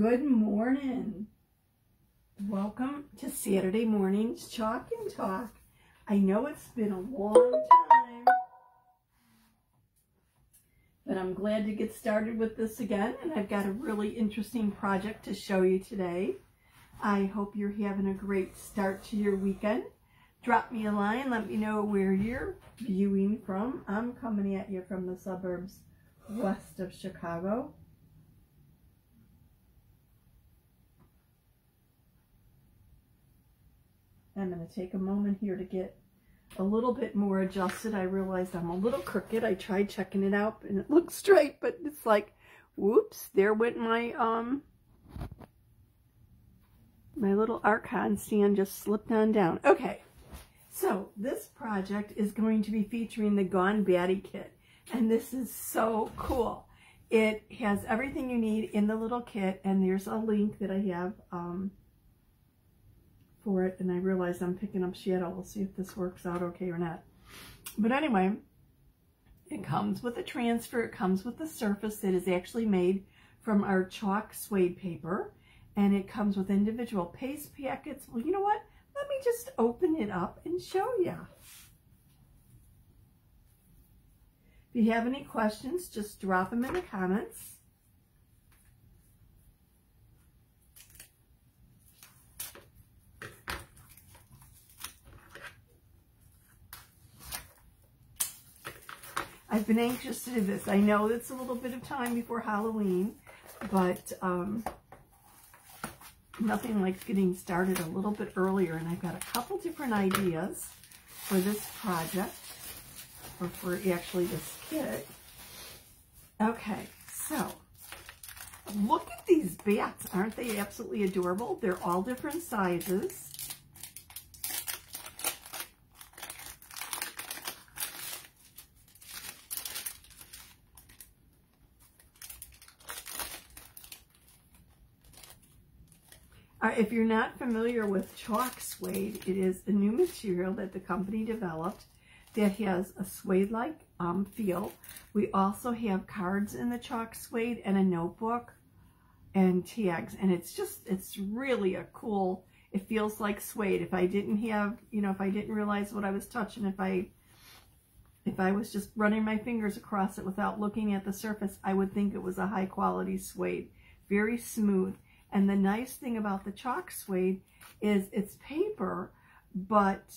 Good morning. Welcome to Saturday morning's Chalk and Talk. I know it's been a long time, but I'm glad to get started with this again, and I've got a really interesting project to show you today. I hope you're having a great start to your weekend. Drop me a line, let me know where you're viewing from. I'm coming at you from the suburbs west of Chicago. I'm going to take a moment here to get a little bit more adjusted. I realized I'm a little crooked. I tried checking it out and it looks straight, but it's like, whoops, there went my my little Archon stand, just slipped on down. Okay, so this project is going to be featuring the Gone Batty kit, and this is so cool. It has everything you need in the little kit, and there's a link that I have for it, and I realized I'm picking up shadow. We'll see if this works out okay or not. But anyway, it comes with a transfer. It comes with a surface that is actually made from our chalk suede paper, and it comes with individual paste packets. Well, you know what? Let me just open it up and show you. If you have any questions, just drop them in the comments. I've been anxious to do this. I know it's a little bit of time before Halloween, but nothing like getting started a little bit earlier. And I've got a couple different ideas for this project, or for actually this kit. Okay, so look at these bats. Aren't they absolutely adorable? They're all different sizes. If you're not familiar with chalk suede, it is a new material that the company developed that has a suede-like feel. We also have cards in the chalk suede and a notebook and tags, and it's really a cool, it feels like suede. If I didn't have, if I didn't realize what I was touching, if I was just running my fingers across it without looking at the surface, I would think it was a high-quality suede. Very smooth. And the nice thing about the chalk suede is it's paper, but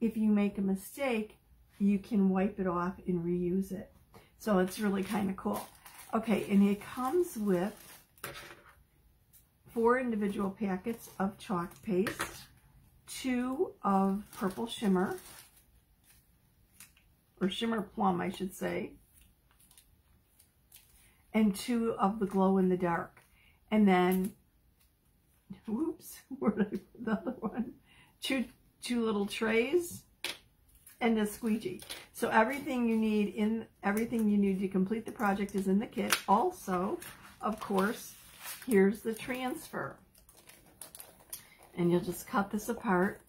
if you make a mistake, you can wipe it off and reuse it. So it's really kind of cool. Okay, and it comes with 4 individual packets of chalk paste, 2 of purple shimmer, or shimmer plum, I should say, and 2 of the glow in the dark. And then, whoops, where did I put the other one? Two little trays and a squeegee. So everything you need to complete the project is in the kit. Also, of course, here's the transfer. And you'll just cut this apart.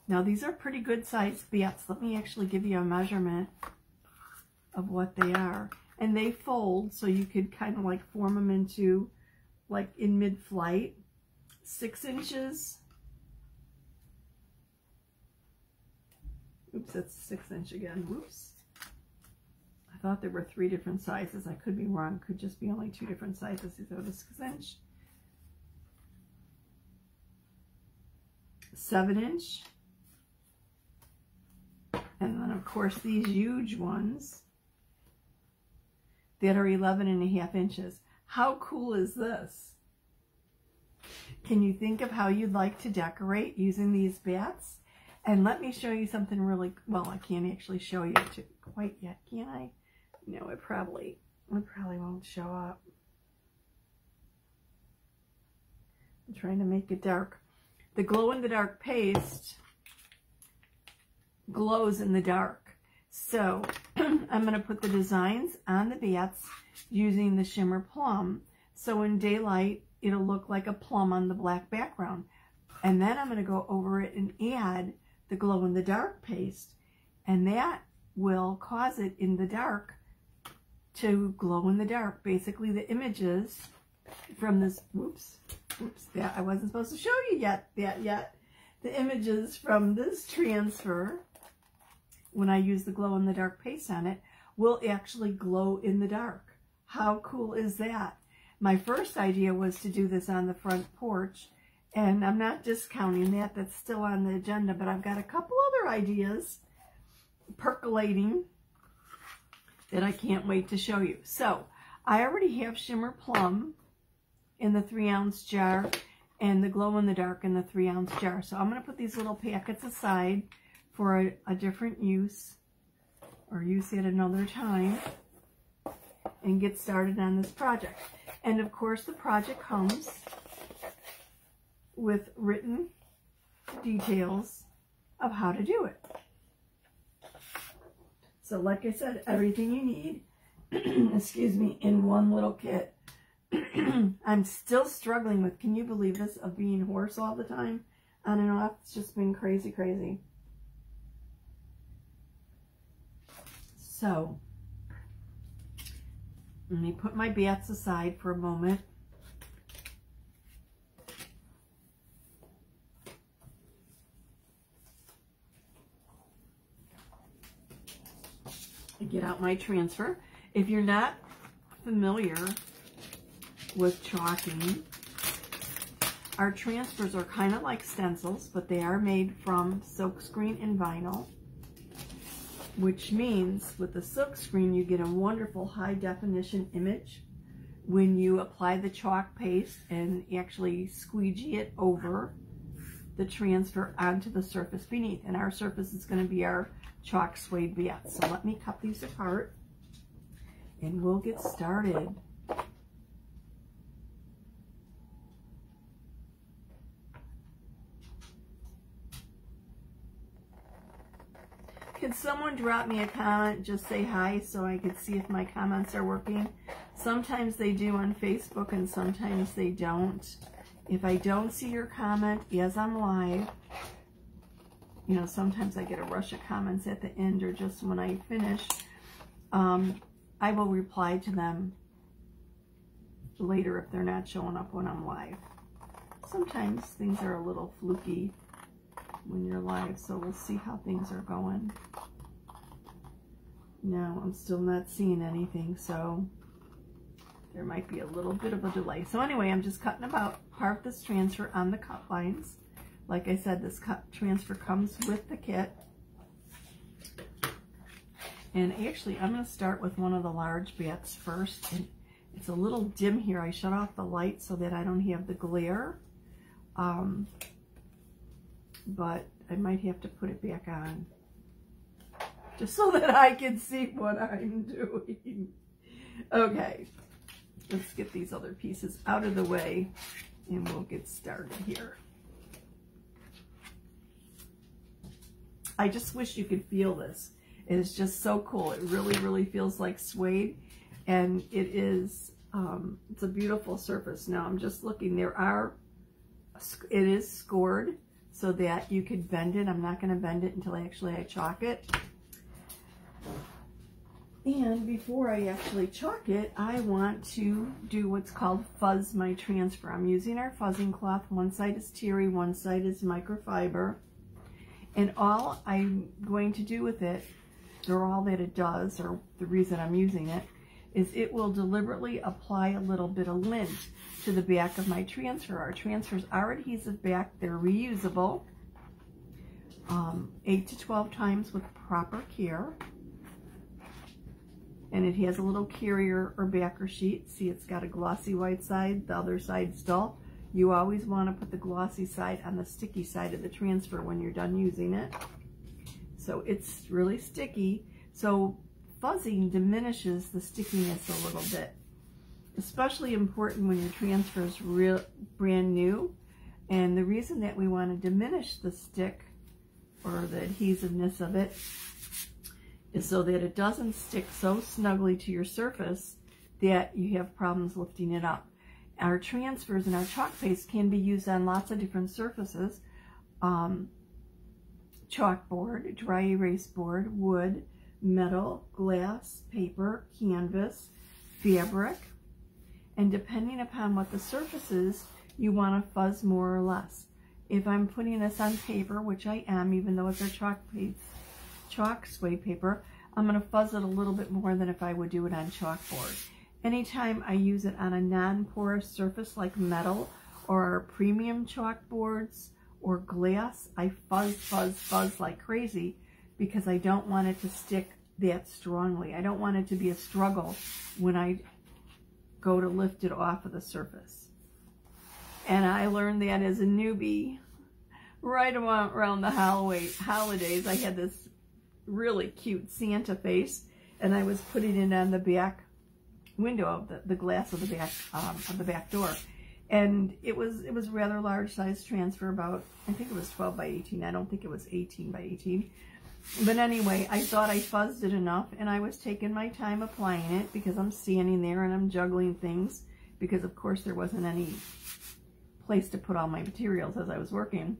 Now these are pretty good sized bats. Let me actually give you a measurement of what they are. And they fold, so you could kind of like form them into, like in mid-flight. 6 inches. Oops, that's 6-inch again. Whoops. I thought there were 3 different sizes. I could be wrong. Could just be only 2 different sizes. These are the 6-inch. 7-inch. And then, of course, these huge ones that are 11.5 inches. How cool is this? Can you think of how you'd like to decorate using these bats? And let me show you something really, well, I can't actually show you it quite yet, can I? No, it probably won't show up. I'm trying to make it dark. The glow-in-the-dark paste glows in the dark. So I'm going to put the designs on the bats using the shimmer plum. So in daylight, it'll look like a plum on the black background. And then I'm going to go over it and add the glow-in-the-dark paste. And that will cause it in the dark to glow in the dark. Basically, the images from this, whoops, that I wasn't supposed to show you yet, the images from this transfer, when I use the glow-in-the-dark paste on it, will actually glow in the dark. How cool is that? My first idea was to do this on the front porch, and I'm not discounting that. That's still on the agenda, but I've got a couple other ideas percolating that I can't wait to show you. So, I already have Shimmer Plum in the 3-ounce jar and the glow-in-the-dark in the 3-ounce jar. So I'm going to put these little packets aside for a different use, or use at another time, and get started on this project. And of course the project comes with written details of how to do it. So like I said, everything you need, excuse me, in one little kit. I'm still struggling with, can you believe this, of being hoarse all the time on and off? It's just been crazy, crazy. So, let me put my bats aside for a moment. I get out my transfer. If you're not familiar with chalking, our transfers are kind of like stencils, but they are made from silkscreen and vinyl, which means with the silkscreen you get a wonderful high definition image when you apply the chalk paste and actually squeegee it over the transfer onto the surface beneath. And our surface is going to be our chalk suede bats. So let me cut these apart and we'll get started. Can someone drop me a comment, just say hi so I could see if my comments are working? Sometimes they do on Facebook and sometimes they don't. If I don't see your comment as I'm live, you know, sometimes I get a rush of comments at the end or just when I finish, I will reply to them later if they're not showing up when I'm live. Sometimes things are a little fluky when you're live, so we'll see how things are going. No, I'm still not seeing anything, so there might be a little bit of a delay. So anyway, I'm just cutting about part of this transfer on the cut lines. Like I said, this cut transfer comes with the kit. And actually, I'm going to start with one of the large bats first. And it's a little dim here. I shut off the light so that I don't have the glare. But I might have to put it back on just so that I can see what I'm doing. Okay, let's get these other pieces out of the way and we'll get started here. I just wish you could feel this. It is just so cool. It really, really feels like suede, and it is, it's a beautiful surface. Now I'm just looking, it is scored so that you could bend it. I'm not going to bend it until I chalk it. And before I actually chalk it, I want to do what's called fuzz my transfer. I'm using our fuzzing cloth. One side is terry, one side is microfiber. And all I'm going to do with it, or all that it does, or the reason I'm using it, is it will deliberately apply a little bit of lint to the back of my transfer. Our transfers are adhesive back. They're reusable 8 to 12 times with proper care. And it has a little carrier or backer sheet. See, it's got a glossy white side. The other side's dull. You always want to put the glossy side on the sticky side of the transfer when you're done using it. So it's really sticky. So fuzzing diminishes the stickiness a little bit. Especially important when your transfer is brand new. And the reason that we want to diminish the stick or the adhesiveness of it is so that it doesn't stick so snugly to your surface that you have problems lifting it up. Our transfers and our chalk paste can be used on lots of different surfaces. Chalkboard, dry erase board, wood, metal, glass, paper, canvas, fabric. And depending upon what the surface is, you want to fuzz more or less. If I'm putting this on paper, which I am, even though it's a chalk suede paper, I'm going to fuzz it a little bit more than if I would do it on chalkboard. Anytime I use it on a non-porous surface like metal or premium chalkboards or glass, I fuzz like crazy because I don't want it to stick that strongly. I don't want it to be a struggle when I go to lift it off of the surface. And I learned that as a newbie right around the holidays. I had this really cute Santa face, and I was putting it on the back window of the glass of the back door. And it was rather large size transfer, about, I think it was 12 by 18. I don't think it was 18 by 18. But anyway, I thought I fuzzed it enough, and I was taking my time applying it because I'm standing there and I'm juggling things because, of course, there wasn't any place to put all my materials as I was working.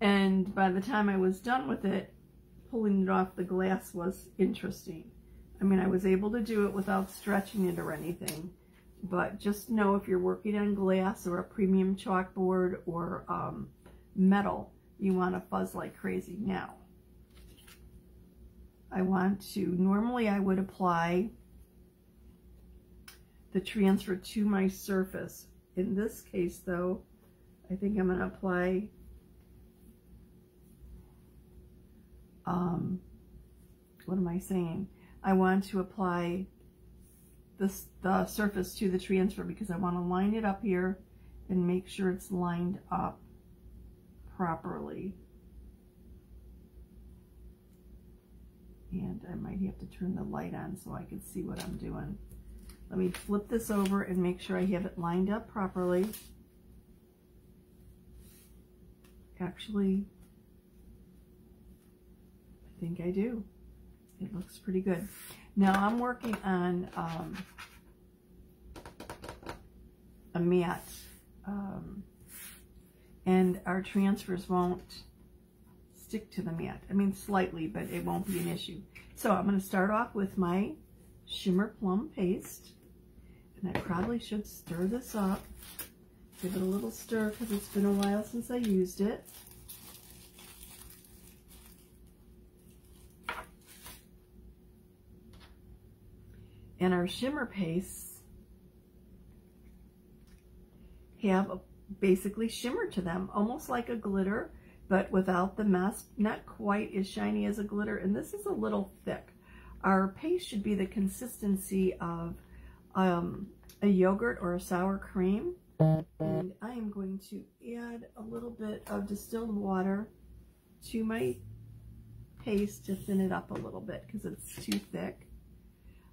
And by the time I was done with it, pulling it off the glass was interesting. I mean, I was able to do it without stretching it or anything. But just know if you're working on glass or a premium chalkboard or metal, you want to fuzz like crazy. Now, normally I would apply the transfer to my surface. In this case, though, I think I'm going to apply what am I saying? I want to apply the surface to the transfer because I want to line it up here and make sure it's lined up properly. And I might have to turn the light on so I can see what I'm doing. Let me flip this over and make sure I have it lined up properly. Actually, I think I do. It looks pretty good. Now I'm working on a mat, and our transfers won't stick to the mat. I mean, slightly, but it won't be an issue. So I'm going to start off with my Shimmer Plum paste, and I probably should stir this up. Give it a little stir because it's been a while since I used it. And our shimmer pastes have basically shimmer to them, almost like a glitter, but without the mess, not quite as shiny as a glitter, and this is a little thick. Our paste should be the consistency of a yogurt or a sour cream, and I am going to add a little bit of distilled water to my paste to thin it up a little bit because it's too thick.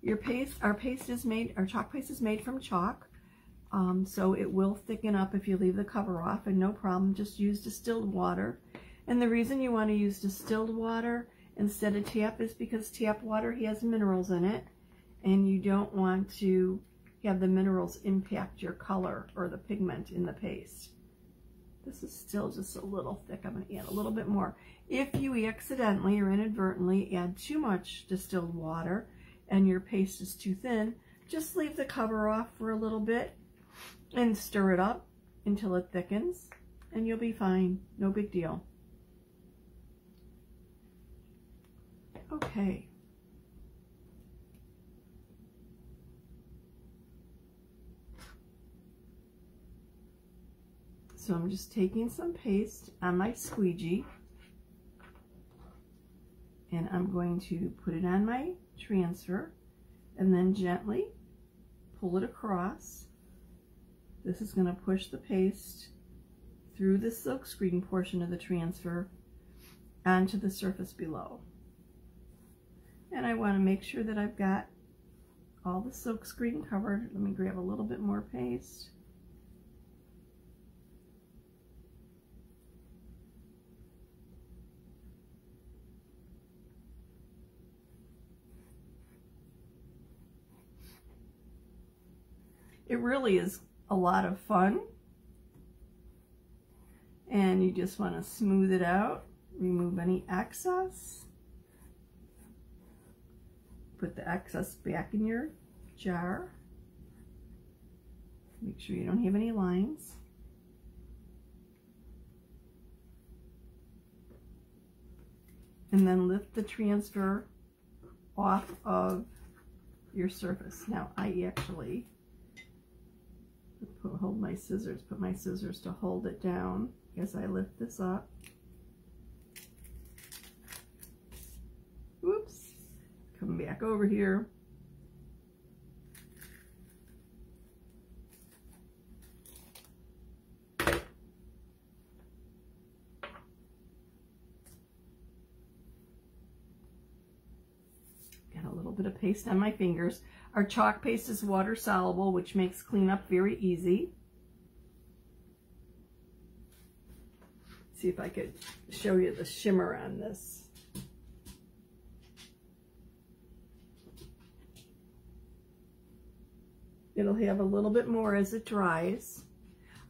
Our chalk paste is made from chalk, so it will thicken up if you leave the cover off, and no problem, just use distilled water. And the reason you want to use distilled water instead of tap is because tap water has minerals in it, and you don't want to have the minerals impact your color or the pigment in the paste. This is still just a little thick. I'm going to add a little bit more. If you accidentally or inadvertently add too much distilled water and your paste is too thin, just leave the cover off for a little bit and stir it up until it thickens, and you'll be fine. No big deal. Okay. So I'm just taking some paste on my squeegee, and I'm going to put it on my transfer and then gently pull it across. This is going to push the paste through the silk screen portion of the transfer onto the surface below. And I want to make sure that I've got all the silk screen covered. Let me grab a little bit more paste. It really is a lot of fun, and you just want to smooth it out, remove any excess, put the excess back in your jar, Make sure you don't have any lines. And then lift the transfer off of your surface. Now I actually put my scissors to hold it down as I lift this up. Whoops. Come back over here. Got a little bit of paste on my fingers. Our chalk paste is water soluble, which makes cleanup very easy. See if I could show you the shimmer on this. It'll have a little bit more as it dries.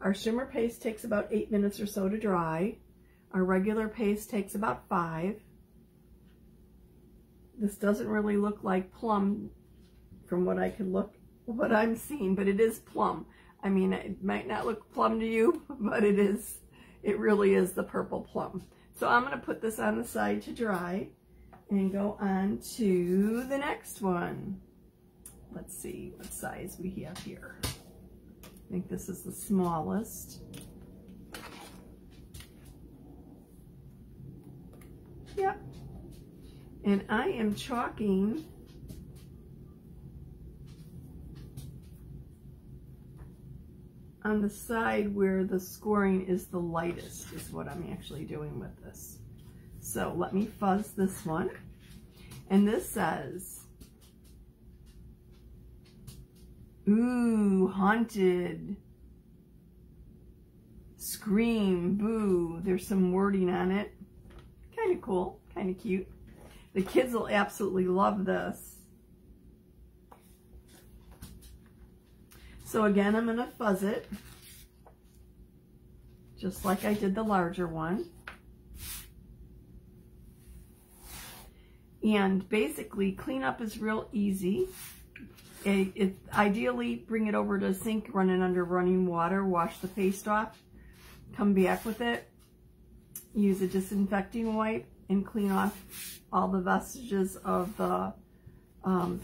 Our shimmer paste takes about 8 minutes or so to dry. Our regular paste takes about 5. This doesn't really look like plum from what I'm seeing, but it is plum. I mean, it might not look plum to you, but it really is the purple plum. So I'm going to put this on the side to dry and go on to the next one. Let's see what size we have here. I think this is the smallest. Yep. And I am chalking on the side where the scoring is the lightest, is what I'm actually doing with this. So let me fuzz this one. And this says, ooh, haunted, scream, boo. There's some wording on it. Kind of cool, kind of cute. The kids will absolutely love this. So again, I'm going to fuzz it, just like I did the larger one. And basically, cleanup is real easy. Ideally, bring it over to a sink, run it under running water, wash the paste off, come back with it, use a disinfecting wipe, and clean off all the vestiges of the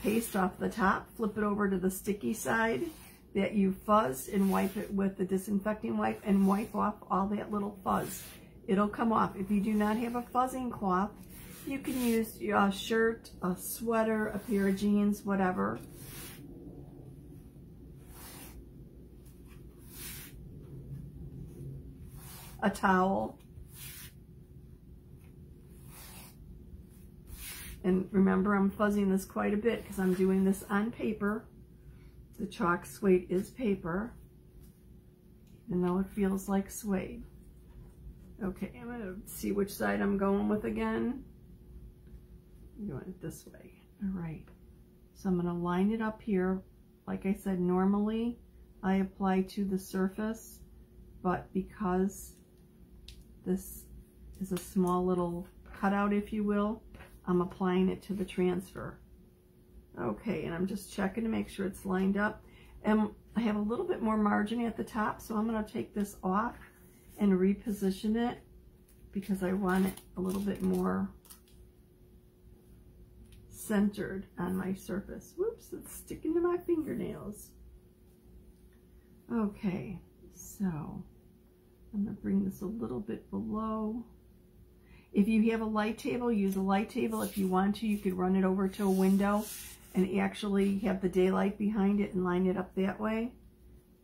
paste off the top. Flip it over to the sticky side that you fuzzed and wipe it with the disinfecting wipe and wipe off all that little fuzz. It'll come off. If you do not have a fuzzing cloth, you can use a shirt, a sweater, a pair of jeans, whatever. A towel. And remember, I'm fuzzing this quite a bit because I'm doing this on paper. The chalk suede is paper, even though it feels like suede. Okay, I'm going to see which side I'm going with again. I'm doing it this way. All right. So I'm going to line it up here. Like I said, normally I apply to the surface, but because this is a small little cutout, if you will, I'm applying it to the transfer. Okay, and I'm just checking to make sure it's lined up. And I have a little bit more margin at the top, so I'm going to take this off and reposition it because I want it a little bit more centered on my surface. Whoops, it's sticking to my fingernails. Okay, so I'm going to bring this a little bit below. If you have a light table, use a light table. If you want to, you could run it over to a window and actually have the daylight behind it and line it up that way.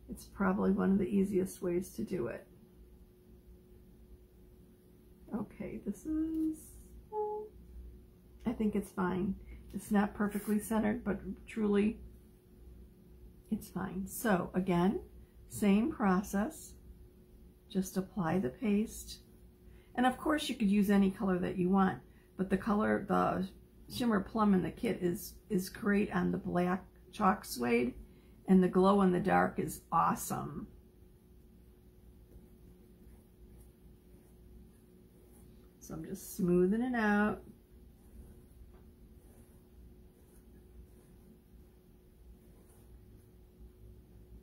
It's probably one of the easiest ways to do it. Okay, this is, I think it's fine. It's not perfectly centered, but truly it's fine. So again, same process, just apply the paste. And of course you could use any color that you want, but the color, the shimmer plum in the kit is great on the black chalk suede, and the glow in the dark is awesome. So I'm just smoothing it out.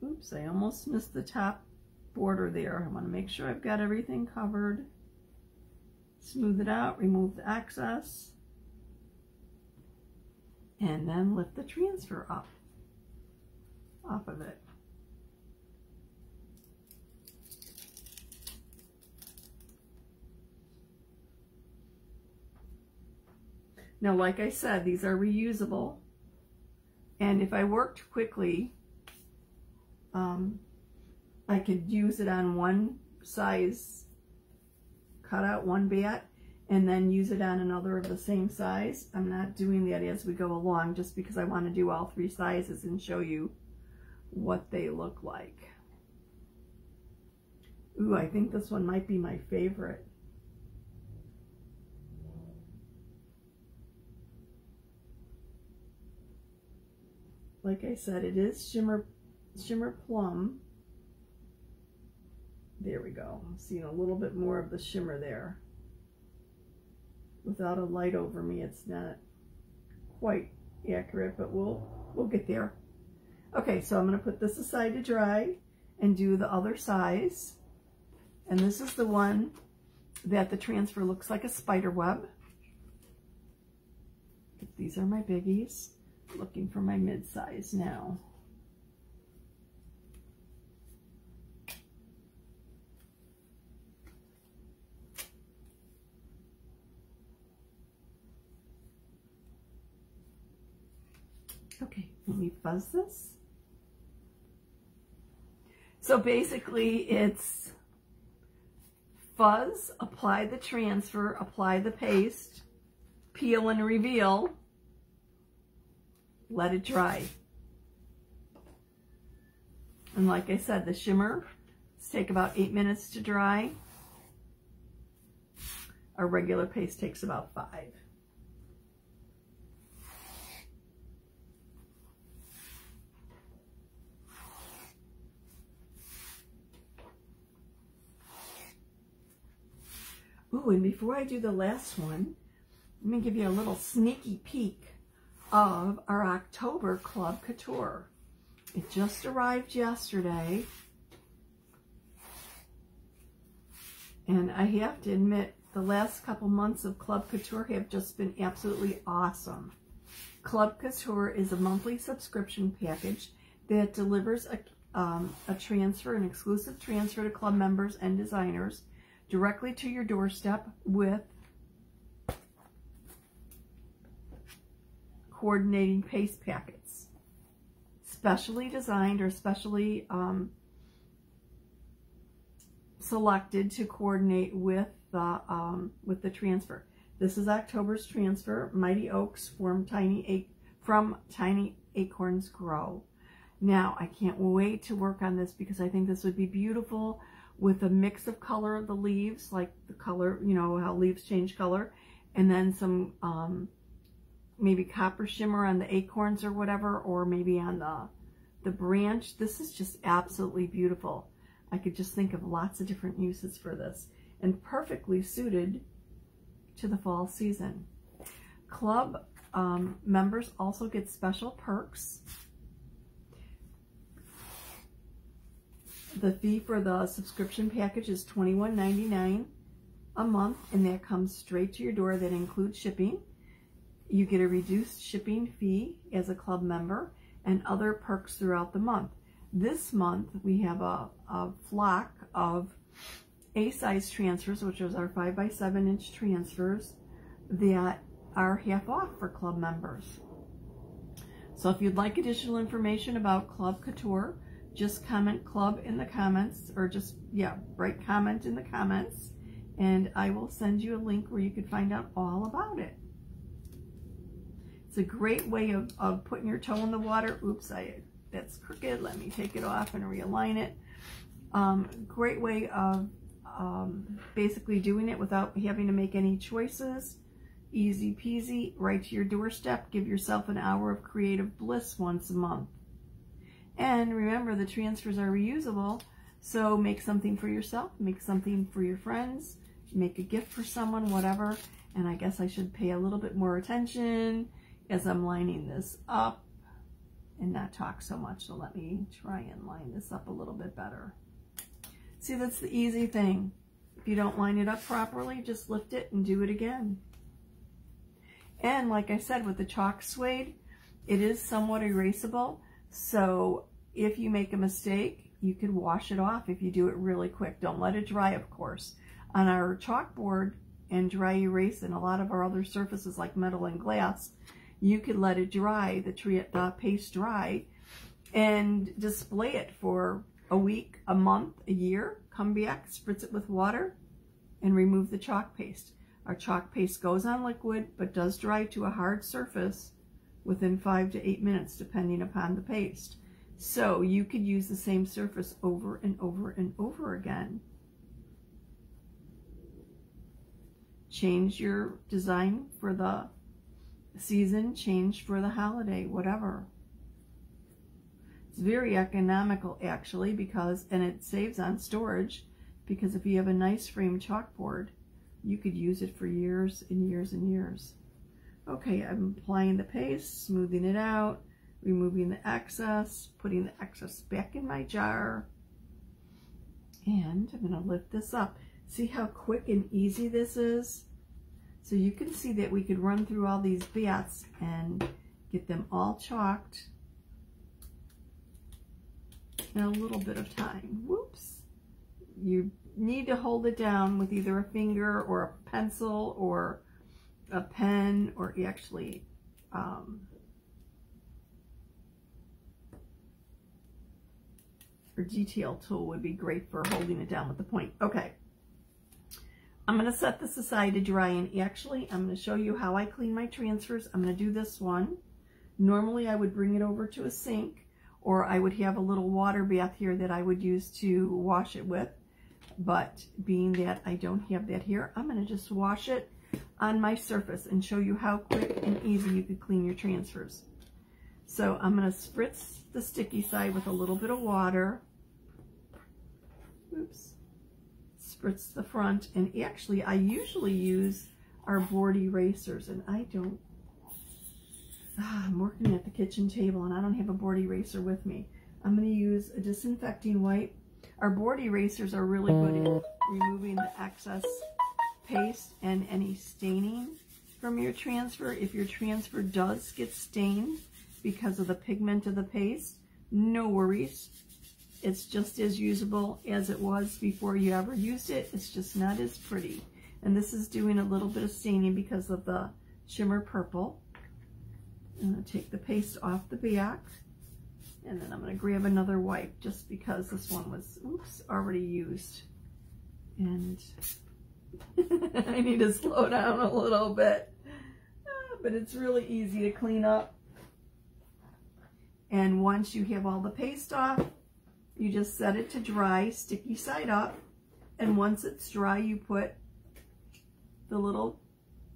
Oops, I almost missed the top border there. I want to make sure I've got everything covered. Smooth it out, remove the excess, and then lift the transfer up off of it. Now, like I said, these are reusable, and if I worked quickly, I could use it on one size, cut out one bat, and then use it on another of the same size. I'm not doing that as we go along, just because I want to do all three sizes and show you what they look like. Ooh, I think this one might be my favorite. Like I said, it is shimmer plum. There we go. I'm seeing a little bit more of the shimmer there. Without a light over me, it's not quite accurate, but we'll get there. Okay, so I'm going to put this aside to dry and do the other size. And this is the one that the transfer looks like a spider web. These are my biggies. Looking for my mid-size now. Okay, let me fuzz this. So basically it's fuzz, apply the transfer, apply the paste, peel and reveal, let it dry. And like I said, the shimmer take about 8 minutes to dry. Our regular paste takes about 5. Ooh, and before I do the last one, let me give you a little sneaky peek of our October Club Couture. It just arrived yesterday, and I have to admit, the last couple months of Club Couture have just been absolutely awesome. Club Couture is a monthly subscription package that delivers a transfer, an exclusive transfer to club members and designers directly to your doorstep with coordinating paste packets, specially designed or specially selected to coordinate with the transfer. This is October's transfer, Mighty Oaks from Tiny Acorns Grow. Now, I can't wait to work on this because I think this would be beautiful with a mix of color of the leaves, like the color, you know, how leaves change color, and then some maybe copper shimmer on the acorns or whatever, or maybe on the branch. This is just absolutely beautiful. I could just think of lots of different uses for this, and perfectly suited to the fall season. Club members also get special perks. The fee for the subscription package is $21.99 a month, and that comes straight to your door. That includes shipping. You get a reduced shipping fee as a club member and other perks throughout the month. This month, we have a flock of A-size transfers, which is our 5x7-inch transfers, that are half off for club members. So if you'd like additional information about Club Couture, just comment club in the comments, or just, write comment in the comments, and I will send you a link where you can find out all about it. It's a great way of putting your toe in the water. Oops, that's crooked. Let me take it off and realign it. Great way of basically doing it without having to make any choices. Easy peasy, right to your doorstep. Give yourself an hour of creative bliss once a month. And remember, the transfers are reusable, so make something for yourself, make something for your friends, make a gift for someone, whatever. And I guess I should pay a little bit more attention as I'm lining this up. and not talk so much. So let me try and line this up a little bit better. See, that's the easy thing. If you don't line it up properly, just lift it and do it again. And like I said, with the chalk suede, it is somewhat erasable. So if you make a mistake, you can wash it off if you do it really quick. Don't let it dry, of course. On our chalkboard and dry erase and a lot of our other surfaces like metal and glass, you could let it dry, the paste dry, and display it for a week, a month, a year. Come back, spritz it with water, and remove the chalk paste. Our chalk paste goes on liquid, but does dry to a hard surface within 5 to 8 minutes, depending upon the paste. So you could use the same surface over and over and over again. Change your design for the season, change for the holiday, whatever. It's very economical actually, and it saves on storage, because if you have a nice frame chalkboard, you could use it for years and years and years. Okay, I'm applying the paste, smoothing it out, removing the excess, putting the excess back in my jar, and I'm going to lift this up. See how quick and easy this is? So you can see that we could run through all these bats and get them all chalked in a little bit of time. Whoops. You need to hold it down with either a finger or a pencil or a pen, or actually your detail tool would be great for holding it down with the point. Okay, I'm going to set this aside to dry, and actually I'm going to show you how I clean my transfers. I'm going to do this one. Normally I would bring it over to a sink, or I would have a little water bath here that I would use to wash it with, but being that I don't have that here, I'm going to just wash it on my surface and show you how quick and easy you could clean your transfers. So I'm going to spritz the sticky side with a little bit of water. Oops. Spritz the front, and actually I usually use our board erasers, and I don't, I'm working at the kitchen table and I don't have a board eraser with me. I'm going to use a disinfecting wipe. Our board erasers are really good at removing the excess paste and any staining from your transfer. If your transfer does get stained because of the pigment of the paste, no worries. It's just as usable as it was before you ever used it. It's just not as pretty. And this is doing a little bit of staining because of the shimmer purple. I'm going to take the paste off the back, and then I'm going to grab another wipe just because this one was, oops, already used. And I need to slow down a little bit, but it's really easy to clean up. And once you have all the paste off, you just set it to dry, sticky side up, and once it's dry, you put the little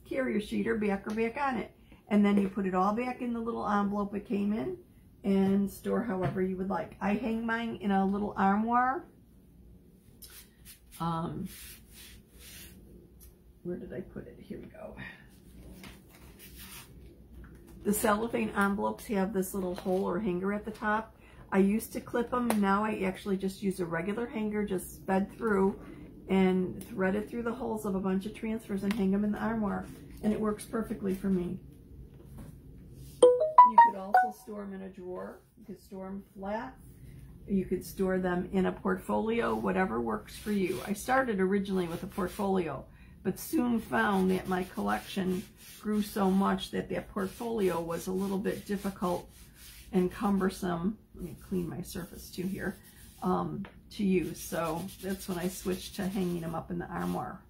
carrier sheet or back on it, and then you put it all back in the little envelope it came in and store however you would like. I hang mine in a little armoire. Where did I put it? Here we go. The cellophane envelopes have this little hole or hanger at the top. I used to clip them. Now I actually just use a regular hanger, just sped through and thread it through the holes of a bunch of transfers and hang them in the armoire. And it works perfectly for me. You could also store them in a drawer. You could store them flat. You could store them in a portfolio, whatever works for you. I started originally with a portfolio, but soon found that my collection grew so much that that portfolio was a little bit difficult and cumbersome. Let me clean my surface too here, to use. So that's when I switched to hanging them up in the armoire.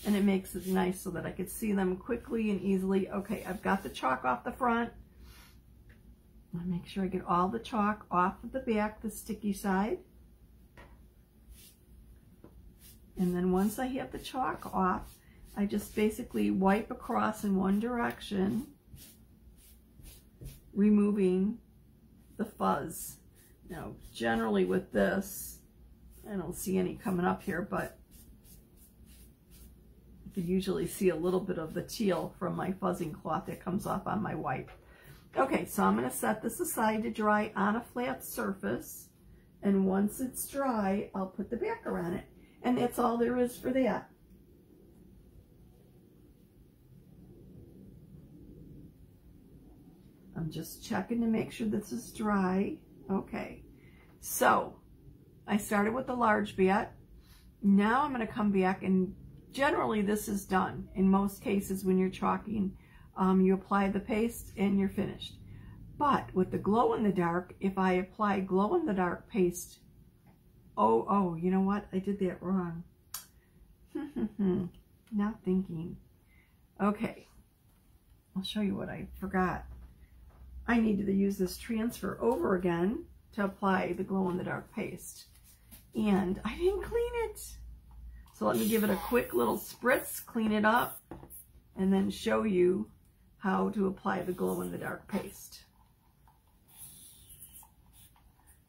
And it makes it nice so that I could see them quickly and easily. Okay, I've got the chalk off the front. I'll make sure I get all the chalk off of the back, the sticky side. And then once I have the chalk off, I just basically wipe across in one direction, removing the fuzz. Now, generally with this, I don't see any coming up here, but you can usually see a little bit of the teal from my fuzzing cloth that comes off on my wipe. Okay, so I'm going to set this aside to dry on a flat surface. And once it's dry, I'll put the backer on it. And that's all there is for that. I'm just checking to make sure this is dry. Okay, so I started with the large bat. Now I'm going to come back, and generally this is done. In most cases when you're chalking, you apply the paste and you're finished. But with the glow-in-the-dark, if I apply glow-in-the-dark paste, oh, you know what? I did that wrong. Not thinking. Okay, I'll show you what I forgot. I needed to use this transfer over again to apply the glow-in-the-dark paste. And I didn't clean it. So let me give it a quick little spritz, clean it up, and then show you how to apply the glow-in-the-dark paste.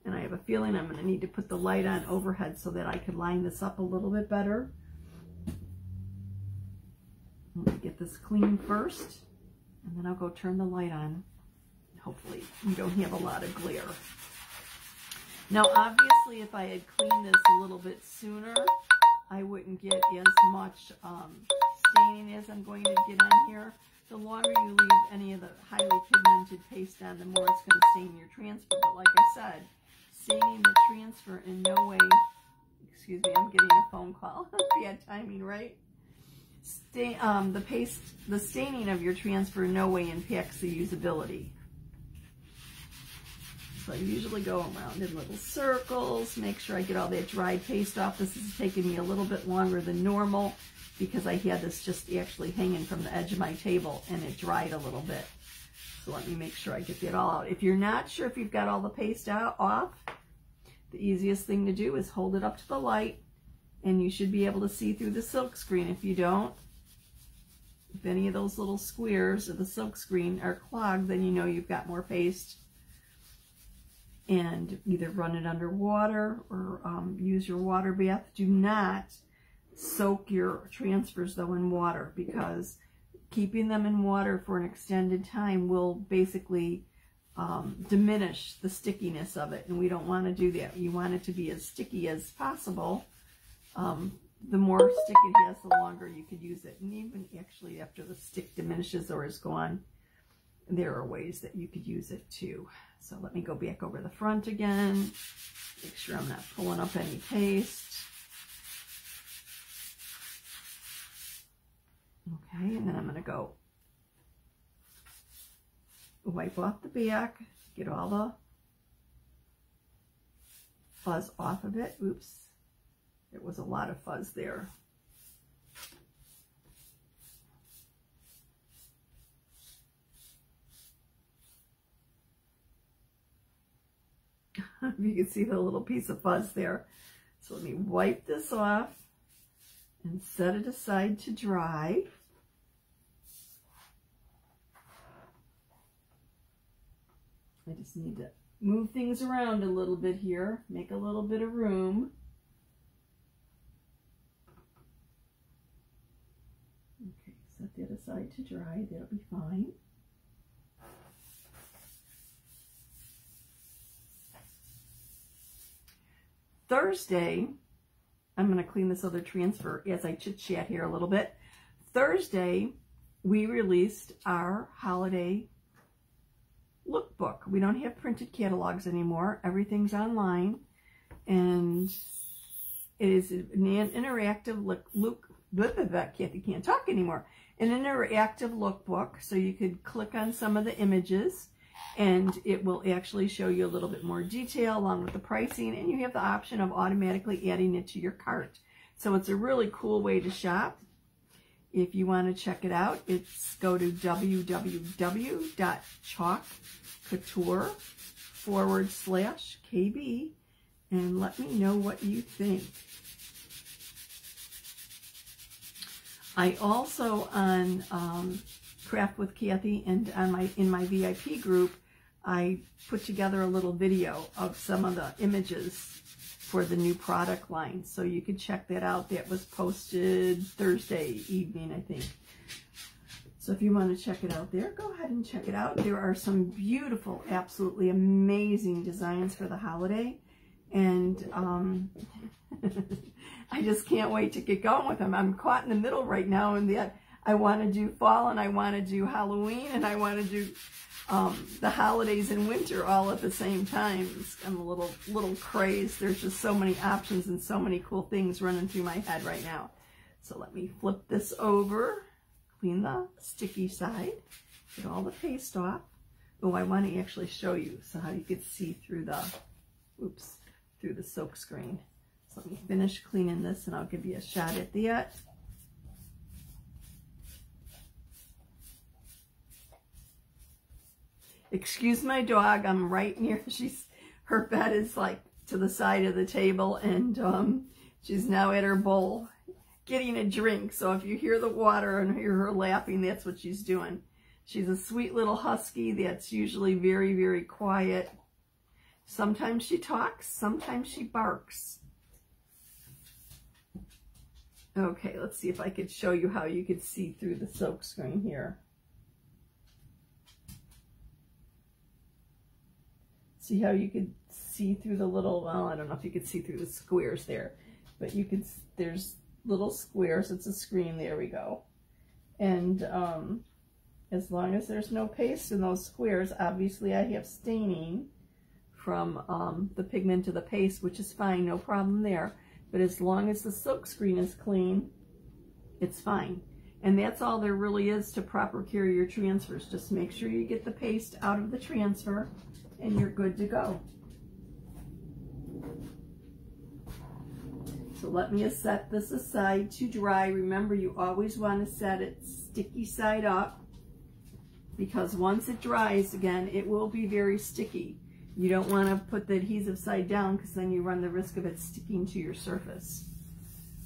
And I have a feeling I'm going to need to put the light on overhead so that I can line this up a little bit better. Let me get this clean first, and then I'll go turn the light on. Hopefully you don't have a lot of glare. Now obviously if I had cleaned this a little bit sooner, I wouldn't get as much staining as I'm going to get on here. The longer you leave any of the highly pigmented paste on, the more it's going to stain your transfer. But like I said, staining the transfer in no way, excuse me, I'm getting a phone call. Bad timing, right? The staining of your transfer in no way impacts the usability. So I usually go around in little circles, make sure I get all that dried paste off. This is taking me a little bit longer than normal because I had this just actually hanging from the edge of my table and it dried a little bit. So let me make sure I get that all out. If you're not sure if you've got all the paste off, the easiest thing to do is hold it up to the light and you should be able to see through the silk screen. If you don't, if any of those little squares of the silk screen are clogged, then you know you've got more paste. And either run it under water or use your water bath. Do not soak your transfers though in water, because keeping them in water for an extended time will basically diminish the stickiness of it, and we don't want to do that. You want it to be as sticky as possible. The more stick it has, the longer you could use it. And even actually after the stick diminishes or is gone, there are ways that you could use it too. So let me go back over the front again, make sure I'm not pulling up any paste. Okay, and then I'm going to go wipe off the back, get all the fuzz off of it. Oops, there was a lot of fuzz there. You can see the little piece of fuzz there. So let me wipe this off and set it aside to dry. I just need to move things around a little bit here, make a little bit of room. Okay, set that aside to dry, that'll be fine. Thursday, I'm going to clean this other transfer as I chit-chat here a little bit. Thursday, we released our holiday lookbook. We don't have printed catalogs anymore. Everything's online. And it is an interactive can't talk anymore. An interactive lookbook. So you could click on some of the images and it will actually show you a little bit more detail along with the pricing, and you have the option of automatically adding it to your cart. So it's a really cool way to shop. If you want to check it out, go to www.chalkcouture.com/KB and let me know what you think. I also on Craft with Kathy and on in my VIP group, I put together a little video of some of the images for the new product line. So you can check that out. That was posted Thursday evening, I think. So if you want to check it out there, go ahead and check it out. There are some beautiful, absolutely amazing designs for the holiday. And I just can't wait to get going with them. I'm caught in the middle right now, and that I want to do fall, and I want to do Halloween, and I want to do the holidays and winter all at the same time. I'm a little crazed. There's just so many options and so many cool things running through my head right now. So let me flip this over, clean the sticky side, get all the paste off. Oh, I want to actually show you so how you could see through the, through the silk screen. So let me finish cleaning this and I'll give you a shot at that. Excuse my dog, I'm right near, her bed is like to the side of the table, and she's now at her bowl getting a drink. So if you hear the water and hear her lapping, that's what she's doing. She's a sweet little husky that's usually very, very quiet. Sometimes she talks, sometimes she barks. Okay, let's see if I could show you how you could see through the silk screen here. See how you could see through the little, well, I don't know if you could see through the squares there, but you could, there's little squares. It's a screen. There we go. And as long as there's no paste in those squares, obviously I have staining from the pigment of the paste, which is fine, no problem there. But as long as the silk screen is clean, it's fine. And that's all there really is to proper carry your transfers. Just make sure you get the paste out of the transfer and you're good to go. So let me set this aside to dry. Remember, you always want to set it sticky side up, because once it dries again, it will be very sticky. You don't want to put the adhesive side down, because then you run the risk of it sticking to your surface.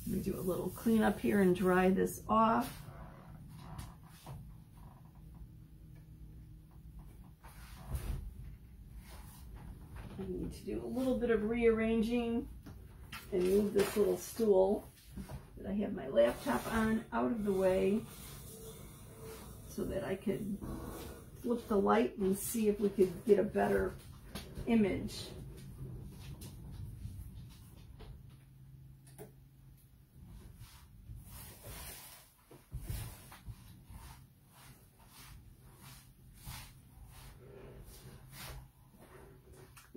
Let me do a little cleanup here and dry this off. I need to do a little bit of rearranging and move this little stool that I have my laptop on out of the way so that I could flip the light and see if we could get a better image.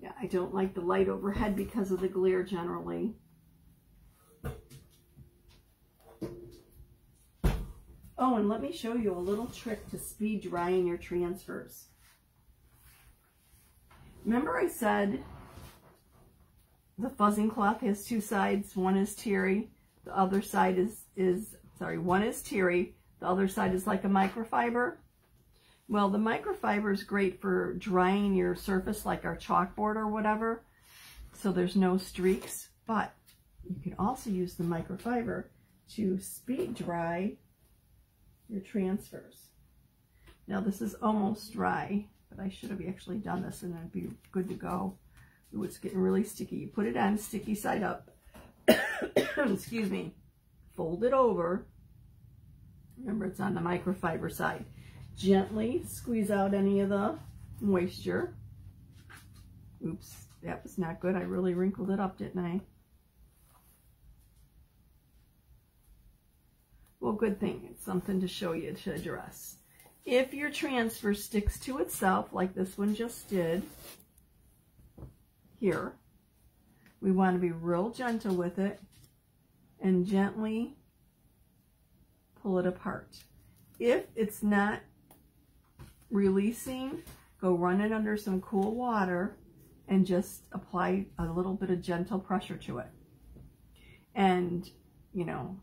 Yeah, I don't like the light overhead because of the glare generally. Oh, and let me show you a little trick to speed drying your transfers. Remember I said the fuzzing cloth has two sides. One is terry, the other side one is terry, the other side is like a microfiber. Well, the microfiber is great for drying your surface like our chalkboard or whatever, so there's no streaks, but you can also use the microfiber to speed dry your transfers. Now this is almost dry, but I should have actually done this and it'd be good to go. Ooh, it's getting really sticky. You put it on sticky side up. Excuse me. Fold it over. Remember, it's on the microfiber side. Gently squeeze out any of the moisture. Oops, that was not good. I really wrinkled it up, didn't I? Well, good thing. It's something to show you to address. If your transfer sticks to itself, like this one just did, here, we want to be real gentle with it and gently pull it apart. If it's not releasing, go run it under some cool water and just apply a little bit of gentle pressure to it. And, you know,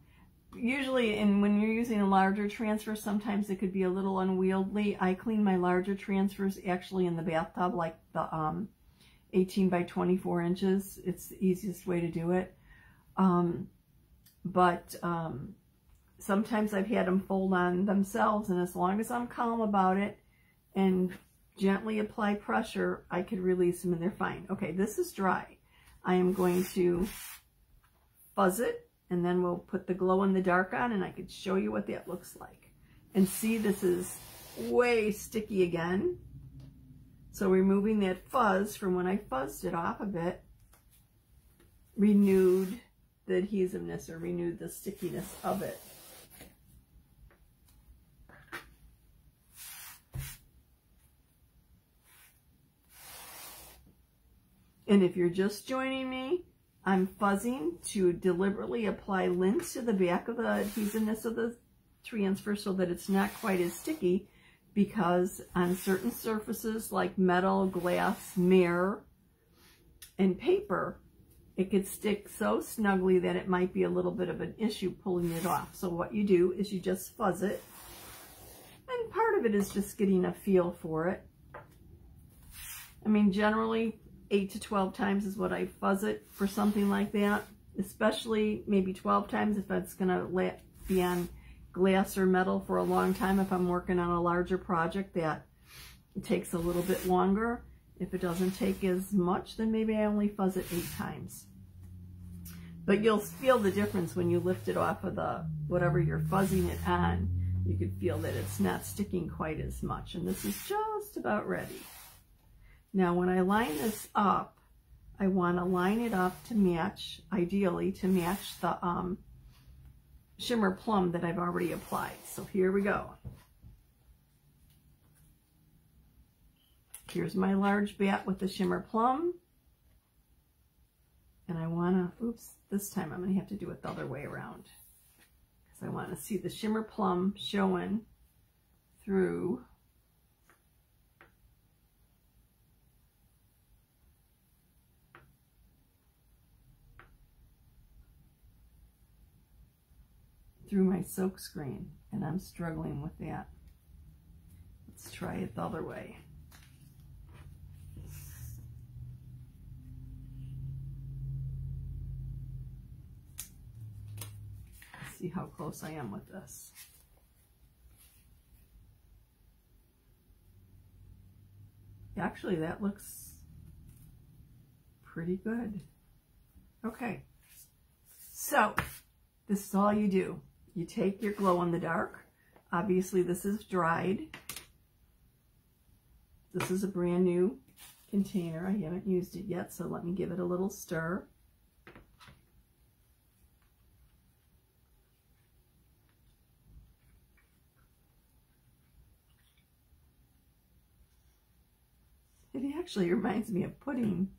usually when you're using a larger transfer, sometimes it could be a little unwieldy. I clean my larger transfers actually in the bathtub, like the 18 by 24 inches. It's the easiest way to do it. Sometimes I've had them fold on themselves, and as long as I'm calm about it and gently apply pressure, I could release them and they're fine. Okay, this is dry. I am going to fuzz it, and then we'll put the glow in the dark on, and I could show you what that looks like. And see, this is way sticky again. So removing that fuzz from when I fuzzed it off a bit renewed the adhesiveness, or renewed the stickiness of it. And if you're just joining me, I'm fuzzing to deliberately apply lint to the back of the adhesiveness of the transfer so that it's not quite as sticky, because on certain surfaces like metal, glass, mirror, and paper, it could stick so snugly that it might be a little bit of an issue pulling it off. So what you do is you just fuzz it, and part of it is just getting a feel for it. I mean, generally 8 to 12 times is what I fuzz it for something like that, especially maybe 12 times if it's going to be on glass or metal for a long time. If I'm working on a larger project that it takes a little bit longer. If it doesn't take as much, then maybe I only fuzz it 8 times. But you'll feel the difference when you lift it off of the whatever you're fuzzing it on. You can feel that it's not sticking quite as much. And this is just about ready. Now when I line this up, I want to line it up to match, ideally to match the shimmer plum that I've already applied. So here we go. Here's my large bat with the shimmer plum. And I want to, oops, this time I'm going to have to do it the other way around, because I want to see the shimmer plum showing through my silk screen, and I'm struggling with that. Let's try it the other way. Let's see how close I am with this. Actually, that looks pretty good. Okay, so this is all you do. You take your glow in the dark. Obviously this is dried. This is a brand new container. I haven't used it yet, so let me give it a little stir. It actually reminds me of pudding.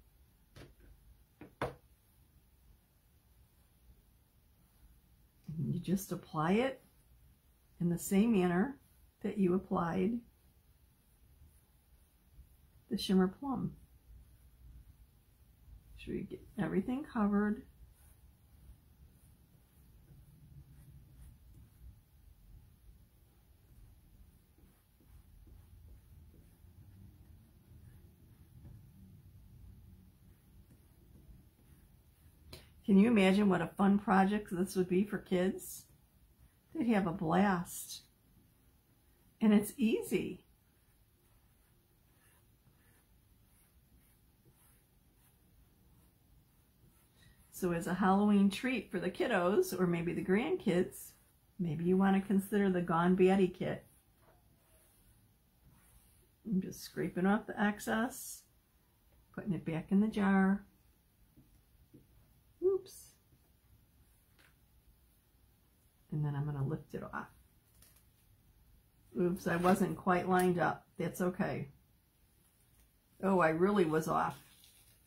You just apply it in the same manner that you applied the shimmer plum. Make sure you get everything covered. Can you imagine what a fun project this would be for kids? They'd have a blast. And it's easy. So as a Halloween treat for the kiddos, or maybe the grandkids, maybe you want to consider the Gone Batty kit. I'm just scraping off the excess, putting it back in the jar. Oops. And then I'm going to lift it off. Oops, I wasn't quite lined up. That's okay. Oh, I really was off.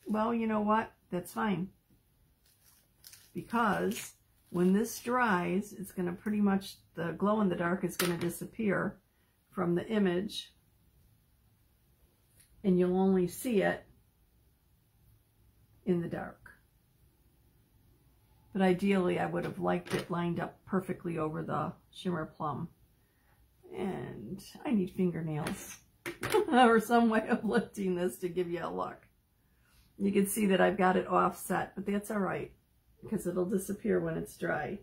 Well, you know what? That's fine. Because when this dries, it's going to pretty much, the glow in the dark is going to disappear from the image. And you'll only see it in the dark. But ideally, I would have liked it lined up perfectly over the shimmer plum. And I need fingernails or some way of lifting this to give you a look. You can see that I've got it offset, but that's all right because it'll disappear when it's dry.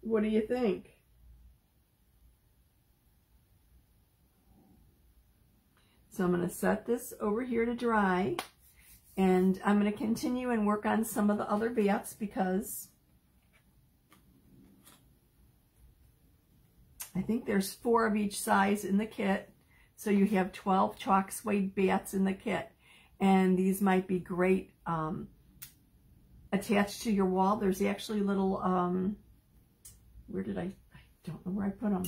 What do you think? So I'm going to set this over here to dry, and I'm going to continue and work on some of the other bats because I think there's 4 of each size in the kit. So you have 12 chalk suede bats in the kit. And these might be great attached to your wall. There's actually little, where did I don't know where I put them.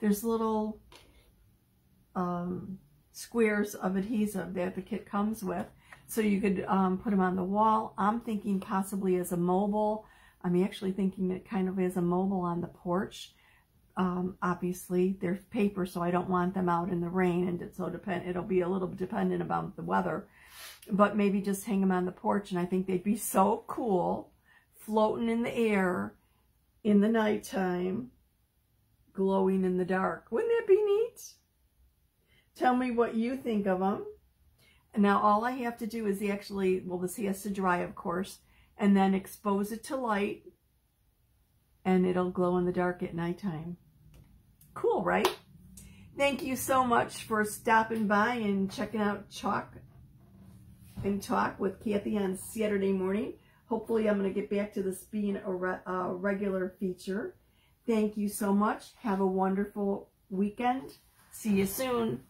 There's little squares of adhesive that the kit comes with. So you could put them on the wall. I'm thinking possibly as a mobile. I'm actually thinking it kind of as a mobile on the porch. Obviously, they're paper, so I don't want them out in the rain, and so it'll be a little bit dependent about the weather. But maybe just hang them on the porch, and I think they'd be so cool, floating in the air in the nighttime, glowing in the dark. Wouldn't that be neat? Tell me what you think of them. And now all I have to do is actually, well, this has to dry, of course, and then expose it to light, and it'll glow in the dark at nighttime. Cool, right? Thank you so much for stopping by and checking out Chalk and Talk with Kathy on Saturday morning. Hopefully I'm going to get back to this being a regular feature. Thank you so much. Have a wonderful weekend. See you soon.